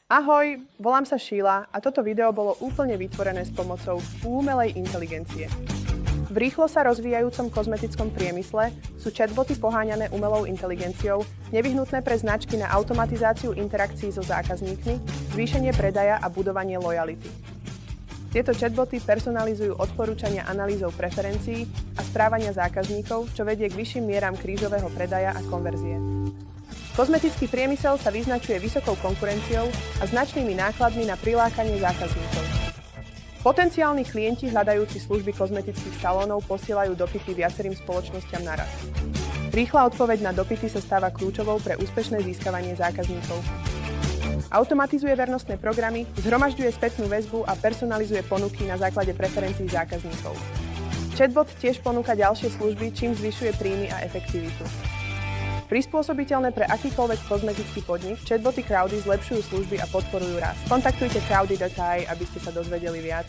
Ahoj, volám sa Sheila a toto video bolo úplne vytvorené s pomocou umelej inteligencie. V rýchlo sa rozvíjajúcom kozmetickom priemysle sú chatboty poháňané umelou inteligenciou nevyhnutné pre značky na automatizáciu interakcií so zákazníkmi, zvýšenie predaja a budovanie lojality. Tieto chatboty personalizujú odporúčania analýzou preferencií a správania zákazníkov, čo vedie k vyšším mieram krížového predaja a konverzie. Kozmetický priemysel sa vyznačuje vysokou konkurenciou a značnými nákladmi na prilákanie zákazníkov. Potenciálni klienti hľadajúci služby kozmetických salónov posielajú dopyty viacerým spoločnosťam naraz. Rýchla odpoveď na dopyty sa stáva kľúčovou pre úspešné získavanie zákazníkov. Automatizuje vernostné programy, zhromažďuje spätnú väzbu a personalizuje ponuky na základe preferencií zákazníkov. Chatbot tiež ponúka ďalšie služby, čím zvyšuje príjmy a efektivitu. Prispôsobiteľné pre akýkoľvek kozmetický podnik, chatboty Crowdy zlepšujú služby a podporujú rast. Kontaktujte Crowdy.ai, aby ste sa dozvedeli viac.